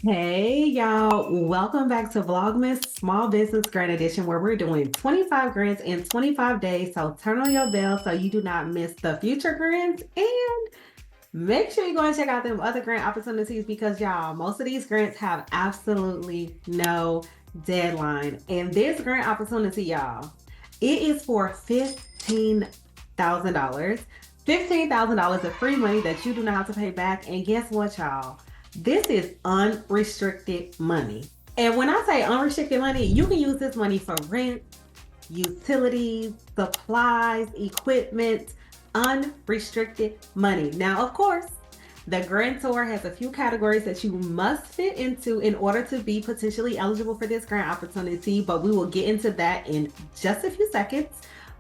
Hey y'all, welcome back to Vlogmas Small Business Grant Edition, where we're doing 25 grants in 25 days. So turn on your bell so you do not miss the future grants, and make sure you go and check out them other grant opportunities because y'all, most of these grants have absolutely no deadline. And this grant opportunity, y'all, it is for $15,000. $15,000 of free money that you do not have to pay back. And guess what, y'all? This is unrestricted money. And when I say unrestricted money, you can use this money for rent, utilities, supplies, equipment, unrestricted money. Now, of course, the grantor has a few categories that you must fit into in order to be potentially eligible for this grant opportunity, but we will get into that in just a few seconds.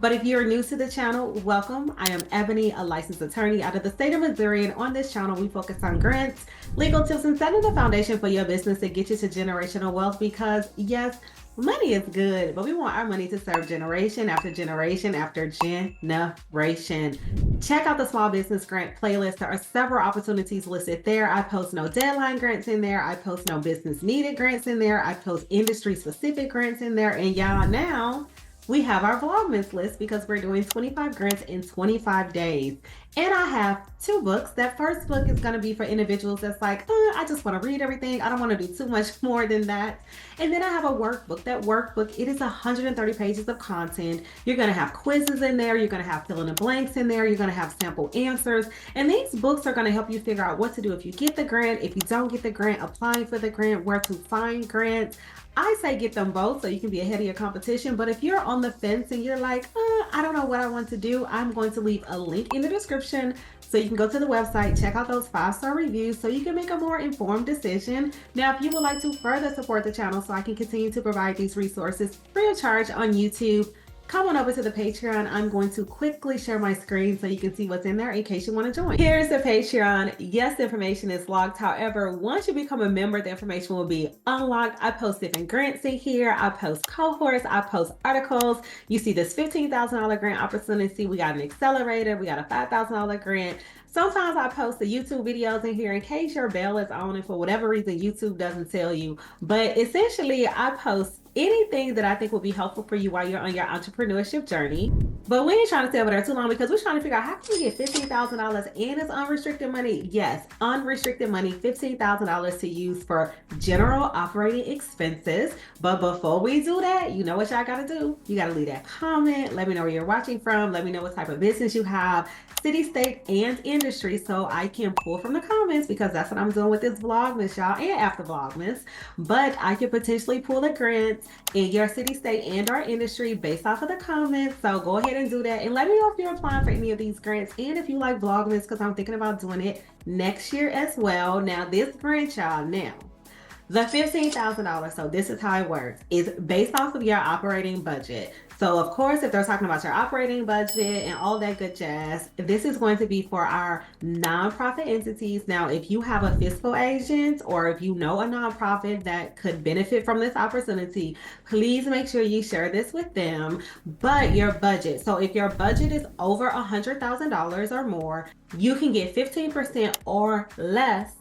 But if you're new to the channel, welcome. I am Ebony, a licensed attorney out of the state of Missouri, and on this channel, we focus on grants, legal tips, and setting the foundation for your business to get you to generational wealth because, yes, money is good, but we want our money to serve generation after generation after generation. Check out the small business grant playlist. There are several opportunities listed there. I post no deadline grants in there. I post no business needed grants in there. I post industry specific grants in there. And y'all, now we have our Vlogmas list because we're doing 25 grants in 25 days. And I have two books. That first book is going to be for individuals that's like, I just want to read everything. I don't want to do too much more than that. And then I have a workbook. That workbook, it is 130 pages of content. You're going to have quizzes in there. You're going to have fill in the blanks in there. You're going to have sample answers. And these books are going to help you figure out what to do if you get the grant, if you don't get the grant, applying for the grant, where to find grants. I say get them both so you can be ahead of your competition. But if you're on the fence and you're like, I don't know what I want to do, I'm going to leave a link in the description so you can go to the website, check out those 5-star reviews so you can make a more informed decision. Now, if you would like to further support the channel so I can continue to provide these resources free of charge on YouTube, come on over to the Patreon. I'm going to quickly share my screen so you can see what's in there in case you want to join. Here's the Patreon. Yes, the information is locked. However, once you become a member, the information will be unlocked. I post different grants in here. I post cohorts. I post articles. You see this $15,000 grant opportunity. We got an accelerator. We got a $5,000 grant. Sometimes I post the YouTube videos in here in case your bell is on and for whatever reason YouTube doesn't tell you. But essentially, I post anything that I think will be helpful for you while you're on your entrepreneurship journey. But we ain't trying to stay over there too long because we're trying to figure out how can we get $15,000 and it's unrestricted money. Yes, unrestricted money, $15,000 to use for general operating expenses. But before we do that, you know what y'all gotta do? You gotta leave that comment. Let me know where you're watching from. Let me know what type of business you have, city, state, and industry, so I can pull from the comments because that's what I'm doing with this Vlogmas, y'all, and after Vlogmas. But I can potentially pull a grant in your city, state, and our industry based off of the comments. So go ahead and do that. And let me know if you're applying for any of these grants and if you like Vlogmas because I'm thinking about doing it next year as well. Now, this grant, y'all, the $15,000, so this is how it works, is based off of your operating budget. So of course, if they're talking about your operating budget and all that good jazz, this is going to be for our nonprofit entities. Now, if you have a fiscal agent or if you know a nonprofit that could benefit from this opportunity, please make sure you share this with them. But your budget, so if your budget is over $100,000 or more, you can get 15% or less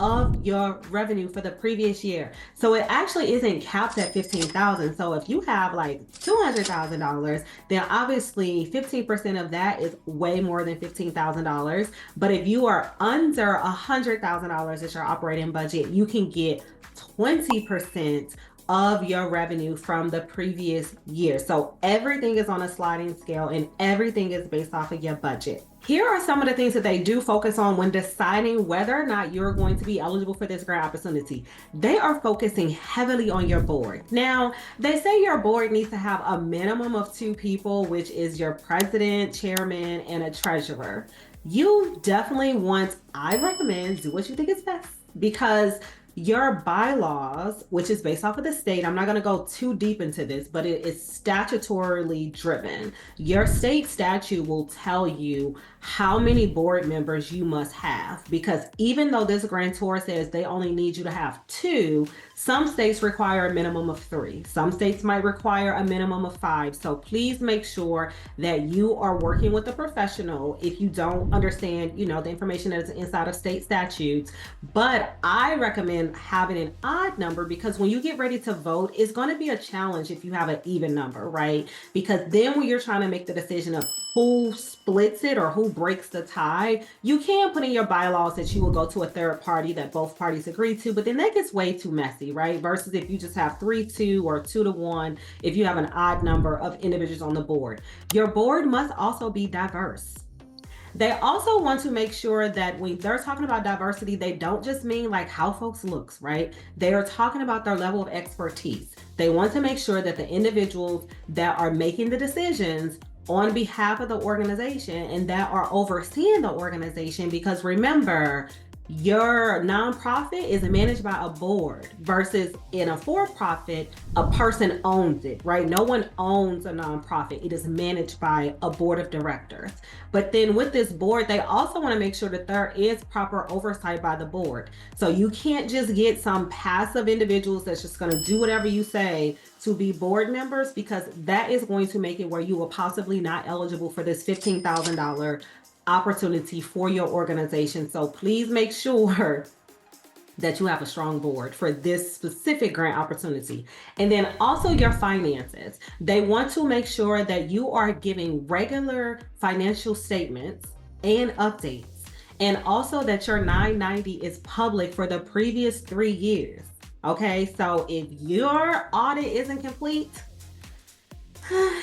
of your revenue for the previous year. So it actually isn't capped at 15,000. So if you have like $200,000, then obviously 15% of that is way more than $15,000. But if you are under $100,000 as your operating budget, you can get 20% of your revenue from the previous year. So everything is on a sliding scale and everything is based off of your budget. Here are some of the things that they do focus on when deciding whether or not you're going to be eligible for this grant opportunity. They are focusing heavily on your board. Now, they say your board needs to have a minimum of 2 people, which is your president, chairman, and a treasurer. You definitely want, I recommend, do what you think is best because your bylaws, which is based off of the state, I'm not going to go too deep into this, but it is statutorily driven. Your state statute will tell you how many board members you must have, because even though this grantor says they only need you to have 2, some states require a minimum of 3. Some states might require a minimum of 5. So please make sure that you are working with a professional if you don't understand, the information that is inside of state statutes. But I recommend than having an odd number, because when you get ready to vote, it's going to be a challenge if you have an even number, right? Because then when you're trying to make the decision of who splits it or who breaks the tie, you can put in your bylaws that you will go to a third party that both parties agree to, but then that gets way too messy, right? Versus if you just have 3-2 or 2-1, if you have an odd number of individuals on the board. Your board must also be diverse. They also want to make sure that when they're talking about diversity, they don't just mean like how folks looks, right? They are talking about their level of expertise. They want to make sure that the individuals that are making the decisions on behalf of the organization and that are overseeing the organization, because remember, your nonprofit is managed by a board versus in a for-profit, a person owns it, right? No one owns a nonprofit. It is managed by a board of directors. But then with this board, they also want to make sure that there is proper oversight by the board. So you can't just get some passive individuals that's just going to do whatever you say to be board members, because that is going to make it where you will possibly not eligible for this $15,000 opportunity for your organization. So please make sure that you have a strong board for this specific grant opportunity. And then also your finances. They want to make sure that you are giving regular financial statements and updates, and also that your 990 is public for the previous 3 years. Okay, so if your audit isn't complete,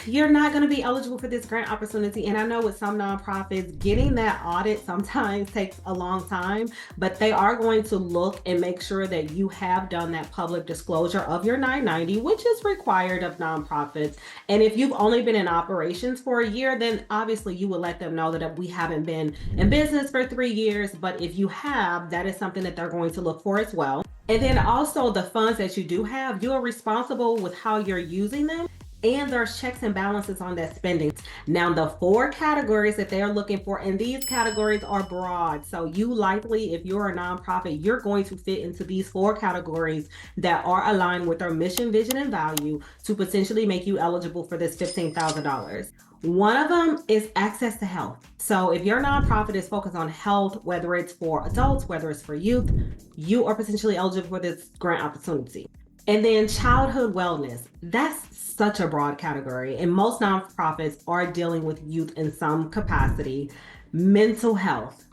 you're not going to be eligible for this grant opportunity. And I know with some nonprofits, getting that audit sometimes takes a long time, but they are going to look and make sure that you have done that public disclosure of your 990, which is required of nonprofits. And if you've only been in operations for a year, then obviously you will let them know that we haven't been in business for 3 years. But if you have, that is something that they're going to look for as well. And then also the funds that you do have, you are responsible with how you're using them. And there's checks and balances on that spending. Now, the 4 categories that they're looking for, and these categories are broad. So you likely, if you're a nonprofit, you're going to fit into these 4 categories that are aligned with their mission, vision, and value to potentially make you eligible for this $15,000. One of them is access to health. So if your nonprofit is focused on health, whether it's for adults, whether it's for youth, you are potentially eligible for this grant opportunity. And then childhood wellness, that's such a broad category. And most nonprofits are dealing with youth in some capacity. Mental health,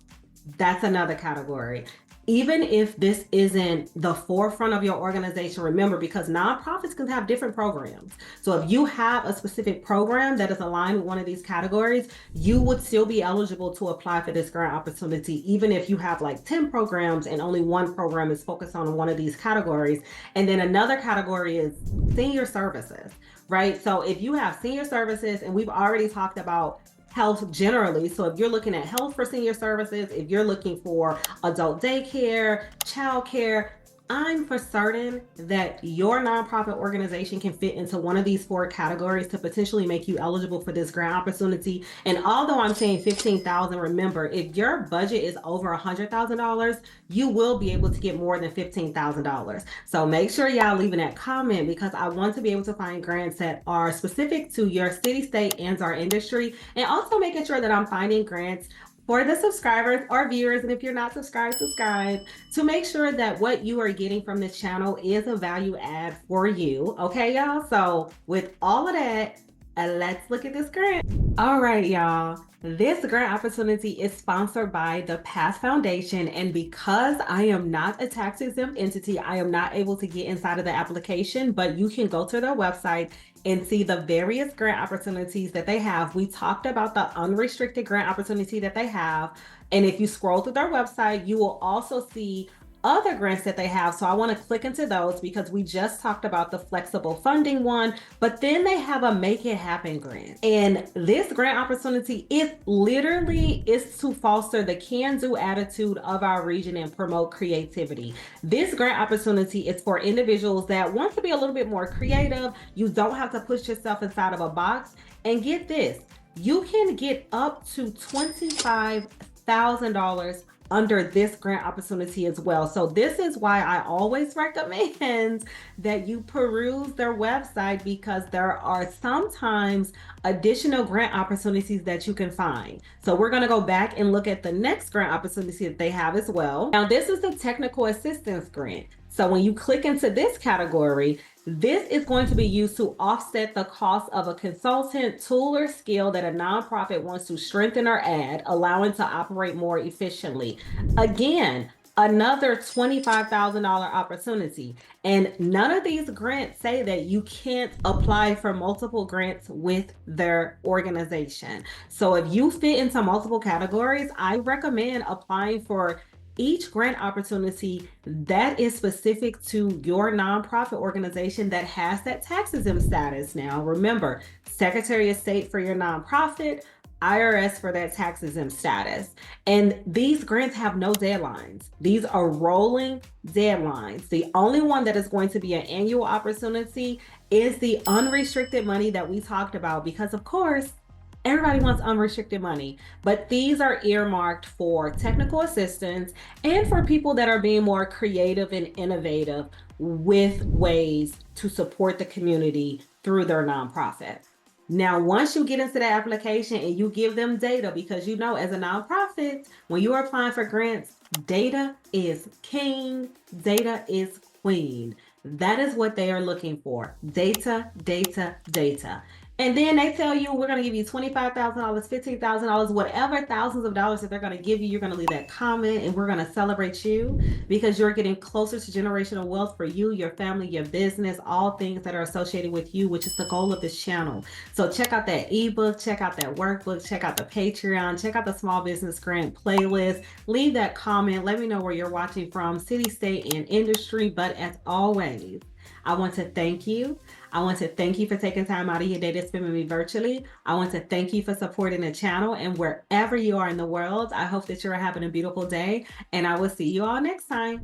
that's another category. Even if this isn't the forefront of your organization, remember, because nonprofits can have different programs. So if you have a specific program that is aligned with one of these categories, you would still be eligible to apply for this grant opportunity, even if you have like 10 programs and only one program is focused on one of these categories. And then another category is senior services, right? So if you have senior services, and we've already talked about health generally. So if you're looking at health for senior services, if you're looking for adult daycare, childcare, I'm for certain that your nonprofit organization can fit into one of these 4 categories to potentially make you eligible for this grant opportunity. And although I'm saying $15,000, remember, if your budget is over $100,000, you will be able to get more than $15,000. So make sure y'all leaving that comment, because I want to be able to find grants that are specific to your city, state, and our industry, and also making sure that I'm finding grants for the subscribers or viewers, and if you're not subscribed, subscribe, to make sure that what you are getting from this channel is a value add for you. Okay, y'all? So with all of that, let's look at this grant. All right, y'all. This grant opportunity is sponsored by the Path Foundation, and because I am not a tax exempt entity, I am not able to get inside of the application, but you can go to their website and see the various grant opportunities that they have. We talked about the unrestricted grant opportunity that they have. And if you scroll through their website, you will also see other grants that they have. So I want to click into those, because we just talked about the flexible funding one, but then they have a Make It Happen grant. And this grant opportunity is to foster the can-do attitude of our region and promote creativity. This grant opportunity is for individuals that want to be a little bit more creative. You don't have to push yourself inside of a box. And get this, you can get up to $25,000 under this grant opportunity as well. So this is why I always recommend that you peruse their website, because there are sometimes additional grant opportunities that you can find. So we're going to go back and look at the next grant opportunity that they have as well. Now, this is the technical assistance grant. So when you click into this category, this is going to be used to offset the cost of a consultant, tool, or skill that a nonprofit wants to strengthen or add, allowing to operate more efficiently. Again, another $25,000 opportunity. And none of these grants say that you can't apply for multiple grants with their organization. So if you fit into multiple categories, I recommend applying for each grant opportunity that is specific to your nonprofit organization that has that tax exempt status. Now, remember, Secretary of State for your nonprofit, IRS for that tax exempt status. And these grants have no deadlines. These are rolling deadlines. The only one that is going to be an annual opportunity is the unrestricted money that we talked about, because of course, everybody wants unrestricted money, but these are earmarked for technical assistance and for people that are being more creative and innovative with ways to support the community through their nonprofit. Now, once you get into that application and you give them data, because you know, as a nonprofit, when you are applying for grants, data is king, data is queen. That is what they are looking for. Data, data, data. And then they tell you, we're going to give you $25,000, $15,000, whatever thousands of dollars that they're going to give you. You're going to leave that comment and we're going to celebrate you, because you're getting closer to generational wealth for you, your family, your business, all things that are associated with you, which is the goal of this channel. So check out that ebook, check out that workbook, check out the Patreon, check out the small business grant playlist, leave that comment. Let me know where you're watching from, city, state, and industry. But as always, I want to thank you. I want to thank you for taking time out of your day to spend with me virtually. I want to thank you for supporting the channel, and wherever you are in the world, I hope that you're having a beautiful day, and I will see you all next time.